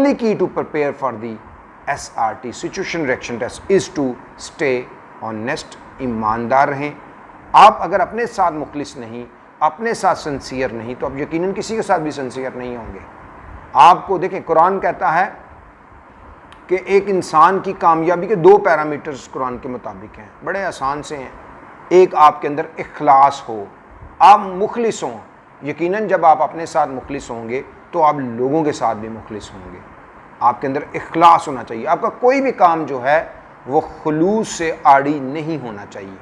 only key to prepare for the SRT situation reaction test is to stay honest. ईमानदार रहें। आप अगर अपने साथ मुखलिस नहीं, अपने साथ सिंसियर नहीं, तो आप यकीनन किसी के साथ भी सिंसियर नहीं होंगे। आपको देखें, कुरान कहता है कि एक इंसान की कामयाबी के 2 पैरामीटर्स कुरान के मुताबिक हैं, बड़े आसान से हैं। एक, आपके अंदर इखलास हो, आप मुखलिस हों। यकीनन जब आप अपने साथ मुखलिस होंगे तो आप लोगों के साथ भी मुखलिस होंगे। आपके अंदर इखलास होना चाहिए। आपका कोई भी काम जो है वो खुलूस से आड़ी नहीं होना चाहिए।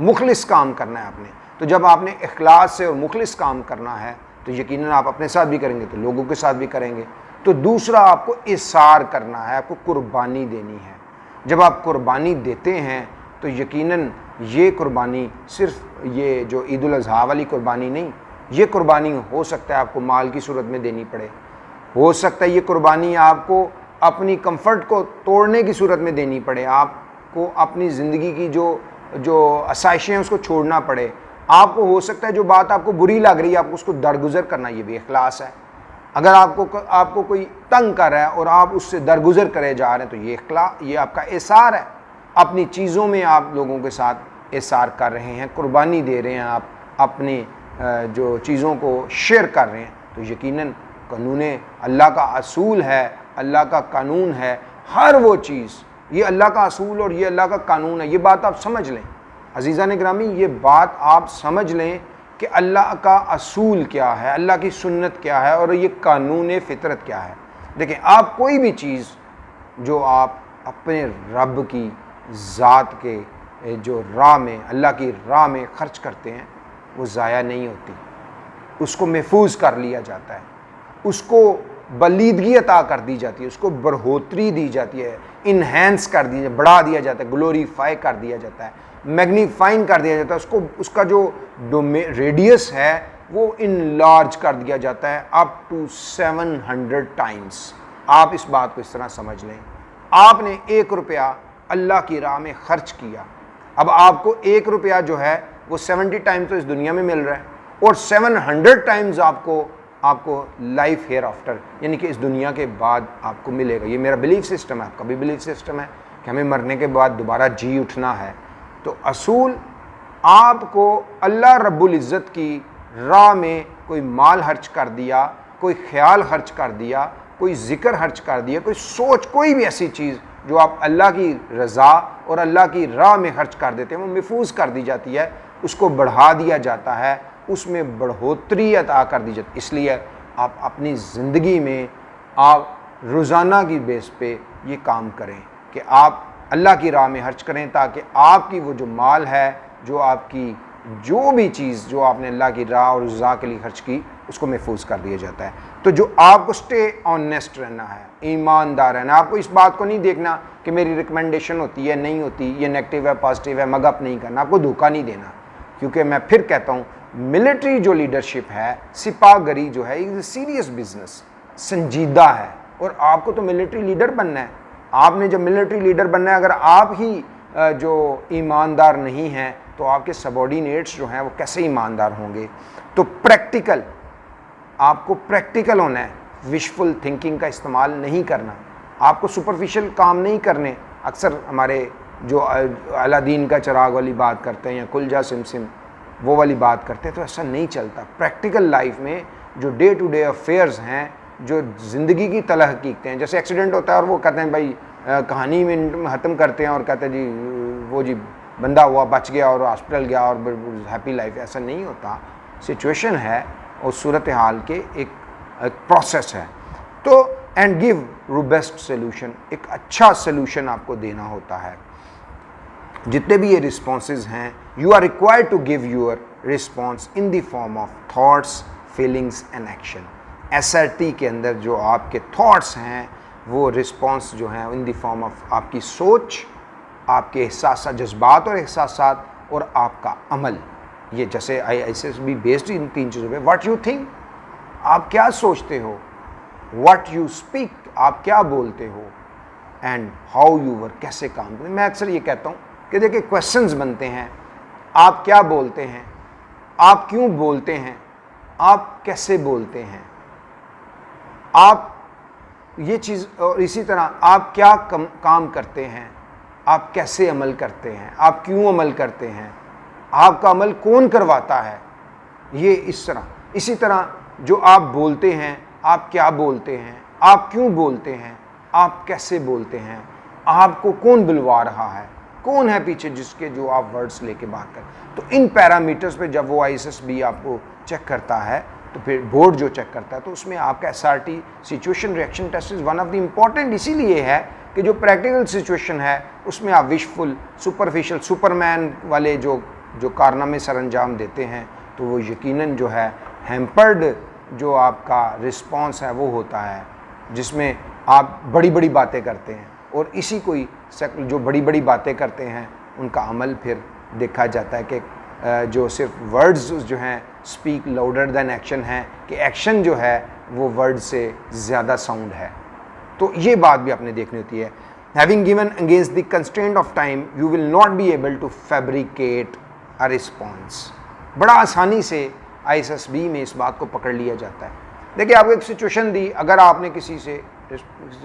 मुखलिस काम करना है आपने। तो जब आपने इखलास से और मुखलिस काम करना है तो यकीनन आप अपने साथ भी करेंगे तो लोगों के साथ भी करेंगे। तो दूसरा, आपको इसार करना है, आपको कुर्बानी देनी है। जब आप कुर्बानी देते हैं तो यकीनन ये कुर्बानी सिर्फ ये जो ईद उल अज़हा वाली कुर्बानी नहीं, ये कुर्बानी हो सकता है आपको माल की सूरत में देनी पड़े, हो सकता है ये कुर्बानी आपको अपनी कंफर्ट को तोड़ने की सूरत में देनी पड़े, आपको अपनी ज़िंदगी की जो आसाइशें हैं उसको छोड़ना पड़े, आपको हो सकता है जो बात आपको बुरी लग रही है आपको उसको दरगुजर करना, ये भी इखलास है। अगर आपको कोई तंग कर रहा है और आप उससे दरगुजर करे जा रहे हैं तो ये आपका एसार है। अपनी चीज़ों में आप लोगों के साथ एसार कर रहे हैं, कुर्बानी दे रहे हैं, आप अपनी जो चीज़ों को शेयर कर रहे हैं। तो यकीनन कानून अल्लाह का असूल है, अल्लाह का कानून है, हर वो चीज़ ये अल्लाह का असूल और ये अल्लाह का कानून है। ये बात आप समझ लें अज़ीज़ान गिरामी, ये बात आप समझ लें कि अल्लाह का असूल क्या है, अल्लाह की सुन्नत क्या है और ये कानून फितरत क्या है। देखें, आप कोई भी चीज़ जो आप अपने रब की ज़ात के जो राह में, अल्लाह की राह में ख़र्च करते हैं वो ज़ाया नहीं होती, उसको महफूज कर लिया जाता है, उसको बलीदगी अता कर दी जाती है, उसको बढ़ोतरी दी जाती है, इन्हेंस कर दिया, बढ़ा दिया जाता है, ग्लोरीफाई कर दिया जाता है, मैग्नीफाइंग कर दिया जाता है, उसको उसका जो रेडियस है वो इनलार्ज कर दिया जाता है अप टू 700 टाइम्स। आप इस बात को इस तरह समझ लें, आपने 1 रुपया अल्लाह की राह में खर्च किया, अब आपको 1 रुपया जो है वो 70 टाइम्स तो इस दुनिया में मिल रहा है और 700 टाइम्स आपको लाइफ हेयर आफ्टर, यानी कि इस दुनिया के बाद आपको मिलेगा। ये मेरा बिलीफ सिस्टम है, आपका भी बिलीफ सिस्टम है कि हमें मरने के बाद दोबारा जी उठना है। तो असूल, आपको अल्लाह रब्बुल इज़्ज़त की राह में कोई माल खर्च कर दिया, कोई ख्याल खर्च कर दिया, कोई ज़िक्र खर्च कर दिया, कोई सोच, कोई भी ऐसी चीज़ जो आप अल्लाह की रज़ा और अल्लाह की राह में खर्च कर देते हैं वो महफूज कर दी जाती है, उसको बढ़ा दिया जाता है, उसमें बढ़ोतरी अता कर दी जाती है। इसलिए आप अपनी ज़िंदगी में आप रोज़ाना की बेस पे ये काम करें कि आप अल्लाह की राह में खर्च करें ताकि आपकी वो जो माल है, जो आपकी जो भी चीज़ जो आपने अल्लाह की राह और रज़ा के लिए खर्च की उसको महफूज कर दिया जाता है। तो जो आपको स्टे ऑनेस्ट रहना है, ईमानदार रहना, आपको इस बात को नहीं देखना कि मेरी रिकमेंडेशन होती है नहीं होती, ये नेगेटिव है पॉजिटिव है, मगअप नहीं करना, आपको धोखा नहीं देना। क्योंकि मैं फिर कहता हूँ, मिलिट्री जो लीडरशिप है, सिपाहगरी जो है, इज़ सीरियस बिजनेस, संजीदा है। और आपको तो मिलिट्री लीडर बनना है। आपने जब मिलिट्री लीडर बनना है, अगर आप ही जो ईमानदार नहीं हैं तो आपके सबॉर्डिनेट्स जो हैं वो कैसे ईमानदार होंगे। तो प्रैक्टिकल, आपको प्रैक्टिकल होना है, विशफुल थिंकिंग का इस्तेमाल नहीं करना, आपको सुपरफिशियल काम नहीं करने। अक्सर हमारे जो अलादीन का चिराग वाली बात करते हैं या कुल जा सिम सिम वो वाली बात करते हैं, तो ऐसा नहीं चलता। प्रैक्टिकल लाइफ में जो डे टू डे अफेयर्स हैं, जो ज़िंदगी की तलह हकीकतें हैं, जैसे एक्सीडेंट होता है और वो कहते हैं भाई कहानी में ख़त्म करते हैं और कहते हैं जी वो जी बंदा हुआ, बच गया और हॉस्पिटल गया और हैप्पी लाइफ, ऐसा नहीं होता। सिचुएशन है और सूरत हाल के एक प्रोसेस है। तो एंड गिव रोबस्ट सोल्यूशन, एक अच्छा सोल्यूशन आपको देना होता है। जितने भी ये रिस्पॉन्सेज हैं, you are required to give your response in the form of thoughts, feelings and action. SRT के अंदर जो आपके थॉट्स हैं वो रिस्पॉन्स जो हैं इन द फॉर्म ऑफ आपकी सोच, आपके एहसास, जज्बात और एहसासात और आपका अमल। ये जैसे ISS भी बेस्ड इन 3 चीज़ों पे। व्हाट यू थिंक, आप क्या सोचते हो, व्हाट यू स्पीक, आप क्या बोलते हो, एंड हाउ यू वर्क, कैसे काम करते हैं। मैं अक्सर ये कहता हूँ कि देखिए क्वेश्चंस बनते हैं, आप क्या बोलते हैं, आप क्यों बोलते हैं, आप कैसे बोलते हैं, आप ये चीज़, और इसी तरह आप क्या काम करते हैं, आप कैसे अमल करते हैं, आप क्यों अमल करते हैं, आपका अमल कौन करवाता है, ये इस तरह। इसी तरह जो आप बोलते हैं, आप क्या बोलते हैं, आप क्यों बोलते हैं, आप कैसे बोलते हैं, आपको कौन बुलवा रहा है, कौन है पीछे जिसके जो आप वर्ड्स लेके बात करें। तो इन पैरामीटर्स पे जब वो ISSB आपको चेक करता है, तो फिर बोर्ड जो चेक करता है, तो उसमें आपका SRT situation reaction test is one of the important इसीलिए है कि जो प्रैक्टिकल सिचुएशन है उसमें आप विशफुल, सुपरफिशियल, सुपरमैन वाले जो कारनामे सर अंजाम देते हैं, तो वो यकीनन जो है हैम्पर्ड जो आपका रिस्पॉन्स है वो होता है, जिसमें आप बड़ी बड़ी बातें करते हैं, और इसी कोई जो बड़ी बड़ी बातें करते हैं उनका अमल फिर देखा जाता है कि जो सिर्फ वर्ड्स जो हैं स्पीक लाउडर देन एक्शन है, कि एक्शन जो है वो वर्ड से ज़्यादा साउंड है। तो ये बात भी आपने देखनी होती है। Having given against the constraint of time you will not be able to fabricate a response. बड़ा आसानी से ISSB में इस बात को पकड़ लिया जाता है। देखिए, आपको एक सिचुएशन दी, अगर आपने किसी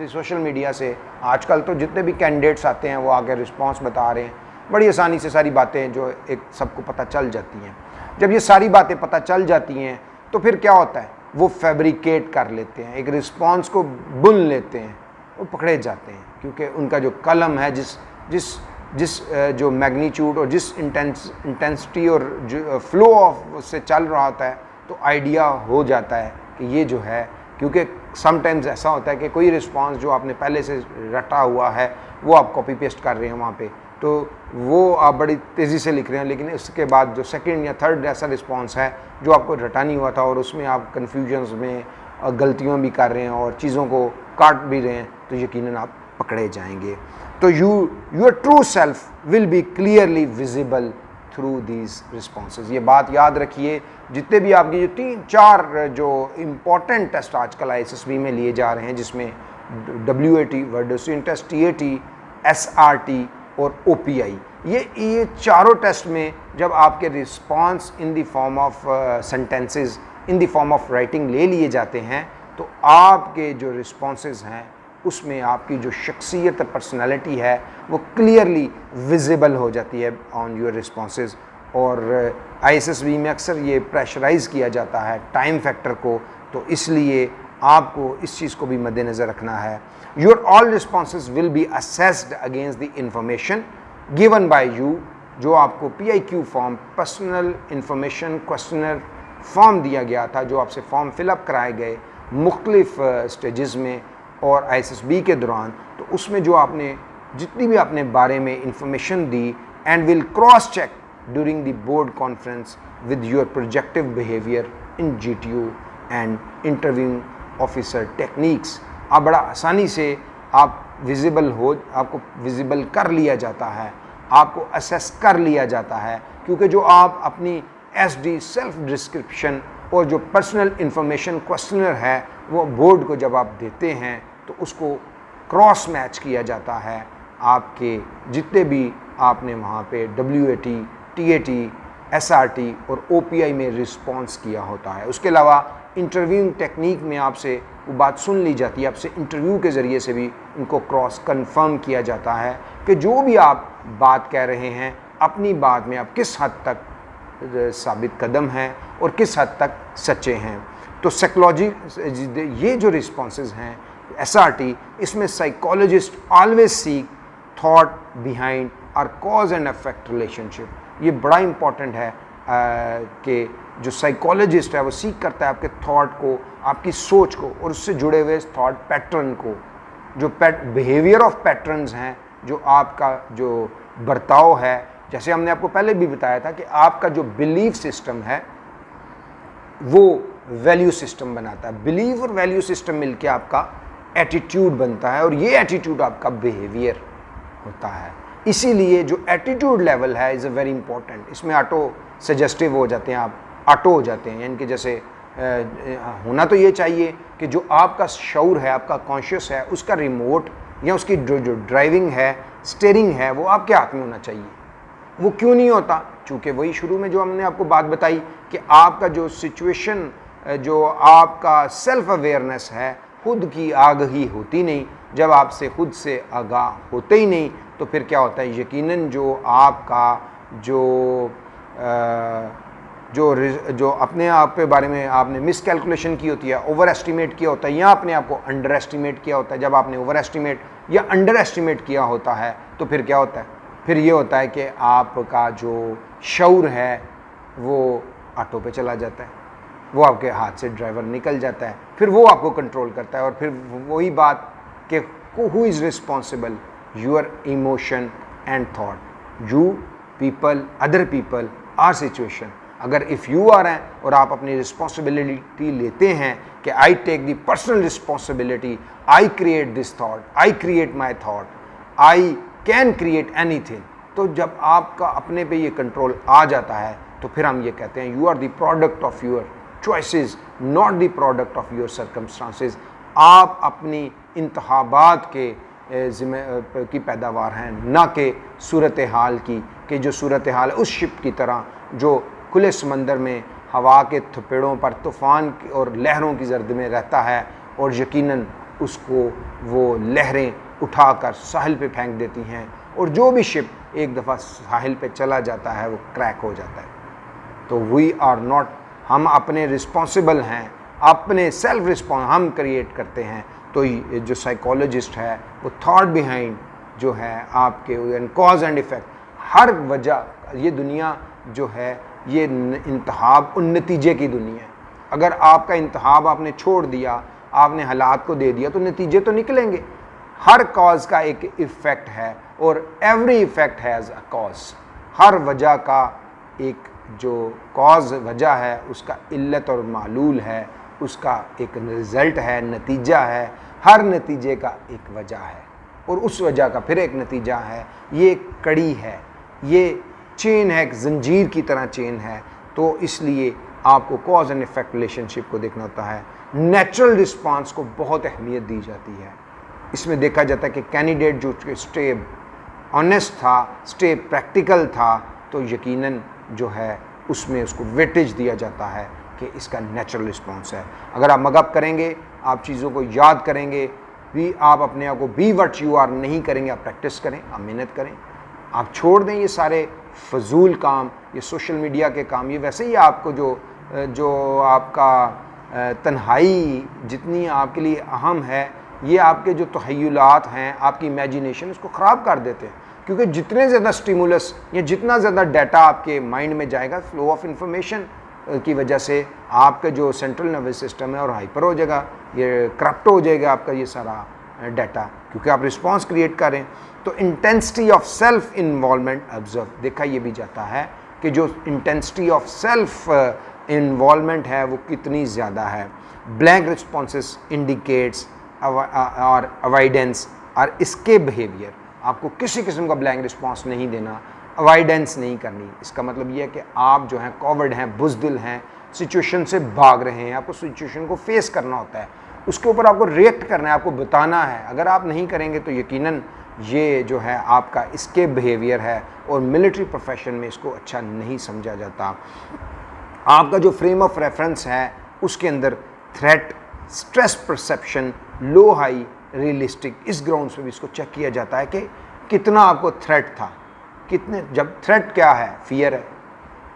सोशल मीडिया से, आजकल तो जितने भी कैंडिडेट्स आते हैं वो आके रिस्पॉन्स बता रहे हैं, बड़ी आसानी से सारी बातें जो एक सबको पता चल जाती हैं। जब ये सारी बातें पता चल जाती हैं तो फिर क्या होता है, वो फैब्रिकेट कर लेते हैं, एक रिस्पॉन्स को बुन लेते हैं, वो पकड़े जाते हैं, क्योंकि उनका जो कलम है, जिस जो मैग्नीट्यूड और जिस इंटेंसिटी और जो फ्लो ऑफ उससे चल रहा होता है, तो आइडिया हो जाता है कि ये जो है, क्योंकि समटाइम्स ऐसा होता है कि कोई रिस्पॉन्स जो आपने पहले से रटा हुआ है वो आप कॉपी पेस्ट कर रहे हैं वहाँ पे, तो वो आप बड़ी तेज़ी से लिख रहे हैं, लेकिन इसके बाद जो सेकंड या थर्ड ऐसा रिस्पॉन्स है जो आपको रटा नहीं हुआ था, और उसमें आप कन्फ्यूजन्स में गलतियाँ भी कर रहे हैं और चीज़ों को काट भी रहे हैं, तो यकीनन आप पकड़े जाएंगे। तो your true self will be clearly visible through these responses. ये बात याद रखिए, जितने भी आपके जो 3-4 जो इम्पॉर्टेंट टेस्ट आजकल ISSB में लिए जा रहे हैं, जिसमें WAT word association test, TAT, SRT और OPI, ये चारों टेस्ट में जब आपके response in the form of sentences, in the form of writing ले लिए जाते हैं, तो आपके जो रिस्पॉन्सेज हैं उसमें आपकी जो शख्सियत, पर्सनालिटी है, वो क्लियरली विजिबल हो जाती है ऑन योर रिस्पॉन्सेज। और ISSB में अक्सर ये प्रेशराइज़ किया जाता है टाइम फैक्टर को, तो इसलिए आपको इस चीज़ को भी मद्देनज़र रखना है। Your all responses will be assessed against the information given by you, जो आपको PIQ form, personal information questionnaire form दिया गया था, जो आपसे फॉर्म फिलअप कराए गए मुख्तलिफ स्टेजेस में और ISSB के दौरान, तो उसमें जो आपने जितनी भी अपने बारे में इंफॉर्मेशन दी, and will cross check during the board conference with your projective behaviour in GTO and interview officer techniques. आप बड़ा आसानी से आप विजिबल हो, आपको विजिबल कर लिया जाता है, आपको असेस कर लिया जाता है, क्योंकि जो आप अपनी SD सेल्फ डिस्क्रिप्शन और जो पर्सनल इंफॉर्मेशन क्वेश्चनर है वो बोर्ड को जब आप देते हैं, तो उसको क्रॉस मैच किया जाता है आपके जितने भी आपने वहाँ पे WAT, TAT, SRT और OPI में रिस्पॉन्स किया होता है। उसके अलावा इंटरव्यूइंग टेक्निक में आपसे वो बात सुन ली जाती है, आपसे इंटरव्यू के ज़रिए से भी उनको क्रॉस कंफर्म किया जाता है कि जो भी आप बात कह रहे हैं, अपनी बात में आप किस हद तक साबित कदम हैं और किस हद तक सच्चे हैं। तो साइकोलॉजी, ये जो रिस्पॉन्सेज हैं SRT, इसमें psychologist always seek thought behind और कॉज एंड इफेक्ट रिलेशनशिप। ये बड़ा इंपॉर्टेंट है कि जो साइकोलॉजिस्ट है वो सीख करता है आपके थॉट को, आपकी सोच को और उससे जुड़े हुए थॉट पैटर्न को, जो बिहेवियर ऑफ पैटर्न्स हैं, जो आपका जो बर्ताव है। जैसे हमने आपको पहले भी बताया था कि आपका जो बिलीफ सिस्टम है वो वैल्यू सिस्टम बनाता है। बिलीफ और वैल्यू सिस्टम मिलके आपका एटीट्यूड बनता है, और ये एटीट्यूड आपका बिहेवियर होता है। इसीलिए जो एटीट्यूड लेवल है इज़ अ वेरी इंपॉर्टेंट। इसमें ऑटो सजेस्टिव हो जाते हैं, आप ऑटो हो जाते हैं, यानी कि जैसे होना तो ये चाहिए कि जो आपका शऊर है, आपका कॉन्शियस है, उसका रिमोट या उसकी जो ड्राइविंग है, स्टीयरिंग है, वो आपके हाथ में होना चाहिए। वो क्यों नहीं होता? चूँकि वही शुरू में जो हमने आपको बात बताई कि आपका जो सिचुएशन, जो आपका सेल्फ अवेयरनेस है, खुद की आगाही होती नहीं, जब आपसे खुद से आगाह होते ही नहीं, तो फिर क्या होता है, यकीनन जो आपका जो अपने आप के बारे में आपने मिस कैलकुलेशन की होती है, ओवर एस्टिमेट किया होता है, या अपने आप को अंडर एस्टिमेट किया होता है। जब आपने ओवर एस्टिमेट या अंडर एस्टिमेट किया होता है तो फिर क्या होता है, फिर ये होता है कि आपका जो शऊर है वो ऑटो पे चला जाता है, वो आपके हाथ से ड्राइवर निकल जाता है, फिर वो आपको कंट्रोल करता है। और फिर वही बात कि who is responsible, your emotion and thought, you, people, other people, are situation. अगर इफ़ यू आर हैं और आप अपनी रिस्पॉन्सिबिलिटी लेते हैं कि I take the personal responsibility, I create this thought, I create my thought, I can create anything, तो जब आपका अपने पे ये कंट्रोल आ जाता है तो फिर हम ये कहते हैं you are the product of your choices, not the product of your circumstances. आप अपनी इंतखाबात के की पैदावार हैं, ना कि सूरत हाल की, कि जो सूरत हाल है उस शिप की तरह जो खुले समंदर में हवा के थपेड़ों पर, तूफ़ान और लहरों की जर्द में रहता है, और यकीनन उसको वो लहरें उठाकर साहिल पे फेंक देती हैं, और जो भी शिप एक दफ़ा साहिल पे चला जाता है वो क्रैक हो जाता है। तो वी आर नॉट, हम अपने रिस्पॉन्सिबल हैं, अपने सेल्फ रिस्पॉन्स हम क्रिएट करते हैं। तो जो साइकोलॉजिस्ट है वो थॉट बिहाइंड जो है आपके कॉज एंड इफ़ेक्ट, हर वजह, ये दुनिया जो है ये इंतहाब उन नतीजे की दुनिया है। अगर आपका इंतहाब आपने छोड़ दिया, आपने हालात को दे दिया, तो नतीजे तो निकलेंगे। हर कॉज का एक इफ़ेक्ट है, और every effect has a cause. हर वजह का एक जो कॉज वजह है उसका इल्लत और मालूल है, उसका एक रिज़ल्ट है, नतीजा है। हर नतीजे का एक वजह है और उस वजह का फिर एक नतीजा है। ये एक कड़ी है, ये चेन है, एक जंजीर की तरह चेन है। तो इसलिए आपको कॉज एंड इफ़ेक्ट रिलेशनशिप को देखना होता है। नेचुरल रिस्पांस को बहुत अहमियत दी जाती है। इसमें देखा जाता है कि कैंडिडेट जो स्टे ऑनेस्ट था, स्टे प्रैक्टिकल था, तो यकीनन जो है उसमें उसको वेटेज दिया जाता है कि इसका नेचुरल रिस्पांस है। अगर आप मगअप करेंगे, आप चीज़ों को याद करेंगे, भी आप अपने आप को बी व्हाट यू आर नहीं करेंगे, आप प्रैक्टिस करें, आप मेहनत करें, आप छोड़ दें ये सारे फजूल काम, ये सोशल मीडिया के काम। ये वैसे ही आपको जो आपका तन्हाई जितनी आपके लिए अहम है, ये आपके जो तहय्युलात हैं, आपकी इमेजिनेशन, उसको ख़राब कर देते हैं। क्योंकि जितने ज़्यादा स्टिमुलस या जितना ज़्यादा डाटा आपके माइंड में जाएगा, फ्लो ऑफ इंफॉर्मेशन की वजह से आपका जो सेंट्रल नर्वस सिस्टम है और हाइपर हो जाएगा, ये करप्ट हो जाएगा आपका ये सारा डाटा, क्योंकि आप रिस्पांस क्रिएट करें। तो intensity of self involvement observe देखा ये भी जाता है कि जो इंटेंसिटी ऑफ सेल्फ इन्वॉल्वमेंट है वो कितनी ज़्यादा है। ब्लैंक रिस्पॉन्सेस इंडिकेट्स और अवॉइडेंस और इसके बिहेवियर। आपको किसी किस्म का ब्लैंक रिस्पॉन्स नहीं देना, अवॉइडेंस नहीं करनी। इसका मतलब ये है कि आप जो हैं कॉवर्ड हैं, बुज़दिल हैं, सिचुएशन से भाग रहे हैं। आपको सिचुएशन को फेस करना होता है, उसके ऊपर आपको रिएक्ट करना है, आपको बताना है। अगर आप नहीं करेंगे तो यकीनन ये जो है आपका इसके बिहेवियर है, और मिलिट्री प्रोफेशन में इसको अच्छा नहीं समझा जाता। आपका जो फ्रेम ऑफ रेफरेंस है उसके अंदर थ्रेट, स्ट्रेस परसेप्शन, लो हाई, रियलिस्टिक, इस ग्राउंड्स पे भी इसको चेक किया जाता है कि कितना आपको थ्रेट था, कितने। जब थ्रेट क्या है, फियर है।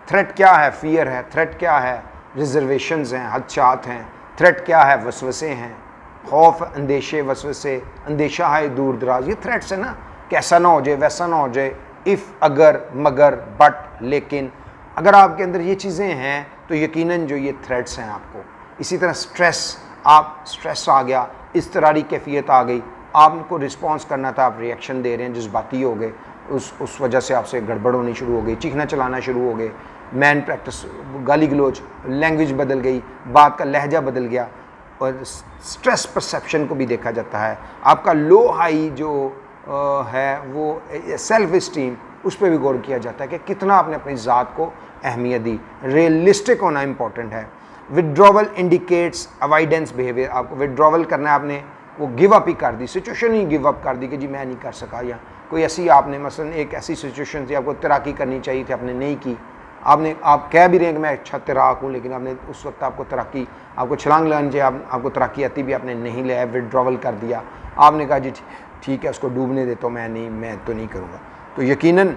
थ्रेट क्या है, फियर है। थ्रेट क्या है, रिजर्वेशंस हैं, हदशात हैं। थ्रेट क्या है, वसवसे हैं, खौफ, अंदेशे, वसवसे, अंदेशा है दूर दराज, ये थ्रेट्स है ना। कैसा ना हो जाए, वैसा ना हो जाए, इफ़, अगर, मगर, बट, लेकिन। अगर आपके अंदर ये चीज़ें हैं तो यकीनन जो ये थ्रेट्स हैं आपको। इसी तरह स्ट्रेस, आप स्ट्रेस आ गया, इस तरह की कैफियत आ गई, आपको रिस्पॉन्स करना था, आप रिएक्शन दे रहे हैं, जज्बाती हो गए, उस वजह से आपसे गड़बड़ होनी शुरू हो गई, चीखना चलाना शुरू हो गए, मैन प्रैक्टिस, गाली गलोच, लैंग्वेज बदल गई, बात का लहजा बदल गया। और स्ट्रेस परसेप्शन को भी देखा जाता है। आपका लो हाई जो है वो सेल्फ इस्टीम, उस पर भी गौर किया जाता है कि कितना आपने अपनी ज़ात को अहमियत दी। रियलिस्टिक होना इंपॉर्टेंट है। Withdrawal indicates avoidance behaviour. आपको विड्रॉवल करना है, आपने वो गिव अप ही कर दी, सिचुएशन ही गिव अप कर दी कि जी मैं नहीं कर सका, या कोई ऐसी आपने मसलन एक ऐसी सिचुएशन थी आपको तैराकी करनी चाहिए थी, आपने नहीं की, आप कह भी रहे हैं कि मैं अच्छा तैराक हूँ, लेकिन आपने उस वक्त आपको छलांग लगानी चाहिए, आपको तैराकी आती भी, आपने नहीं लिया, विड्रॉवल कर दिया, आपने कहा जी ठीक है उसको डूबने दे, तो मैं तो नहीं करूँगा। तो यकीनन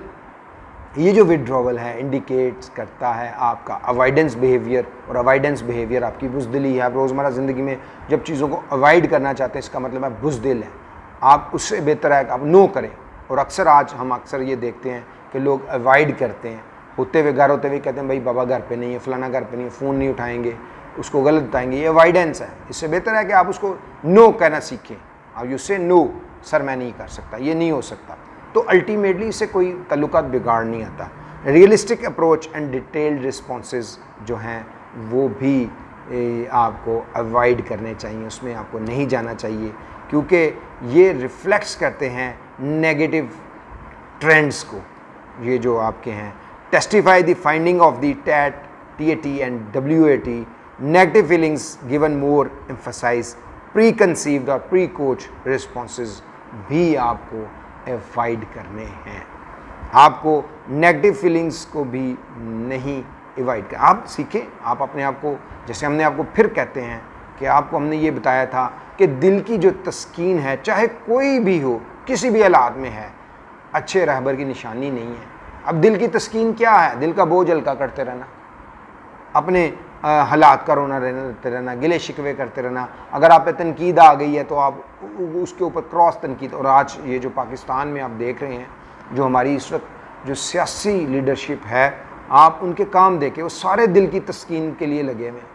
ये जो विड्रॉवल है इंडिकेट्स करता है आपका अवॉइडेंस बिहेवियर, और अवॉइडेंस बिहेवियर आपकी बुज़दिली है। आप रोज़मर्रा ज़िंदगी में जब चीज़ों को अवॉइड करना चाहते हैं, इसका मतलब है बुज़दिल है। आप उससे बेहतर है कि आप नो करें। और हम अक्सर ये देखते हैं कि लोग अवॉइड करते हैं, होते हुए घर होते हुए कहते हैं भाई बाबा घर पे नहीं है, फलाना घर पे नहीं है, फ़ोन नहीं उठाएंगे, उसको गलत बताएंगे, ये अवॉइडेंस है। इससे बेहतर है कि आप उसको नो कहना सीखें। अब यू से नो, सर मैं नहीं कर सकता, ये नहीं हो सकता, तो अल्टीमेटली इससे कोई ताल्लुकात बिगाड़ नहीं आता। Realistic approach and detailed responses जो हैं वो भी आपको अवॉइड करने चाहिए, उसमें आपको नहीं जाना चाहिए, क्योंकि ये रिफ्लेक्ट्स करते हैं नेगेटिव ट्रेंड्स को। ये जो आपके हैं testify the finding of the TAT and WAT, negative feelings given more emphasize, preconceived और प्री कोच रिस्पॉन्सेज भी आपको अवॉइड करने हैं। आपको नेगेटिव फीलिंग्स को भी नहीं अवॉइड कर, आप सीखें। आप अपने आप को, जैसे हमने आपको फिर कहते हैं कि आपको हमने ये बताया था कि दिल की जो तस्कीन है, चाहे कोई भी हो, किसी भी हालात में है, अच्छे रहबर की निशानी नहीं है। अब दिल की तस्कीन क्या है? दिल का बोझ हल्का करते रहना, अपने हालात का रोना रहते रहना, गिले शिकवे करते रहना। अगर आप पे तनकीद आ गई है तो आप उसके ऊपर क्रॉस तनकीद। और आज ये जो पाकिस्तान में आप देख रहे हैं, जो हमारी इस वक्त जो सियासी लीडरशिप है, आप उनके काम देखें, वो सारे दिल की तस्कीन के लिए लगे हुए हैं।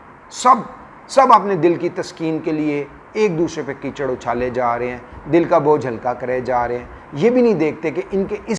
सब अपने दिल की तस्कीन के लिए एक दूसरे पे कीचड़ उछाले जा रहे हैं, दिल का बोझ हल्का करे जा रहे हैं। ये भी नहीं देखते कि इनके इस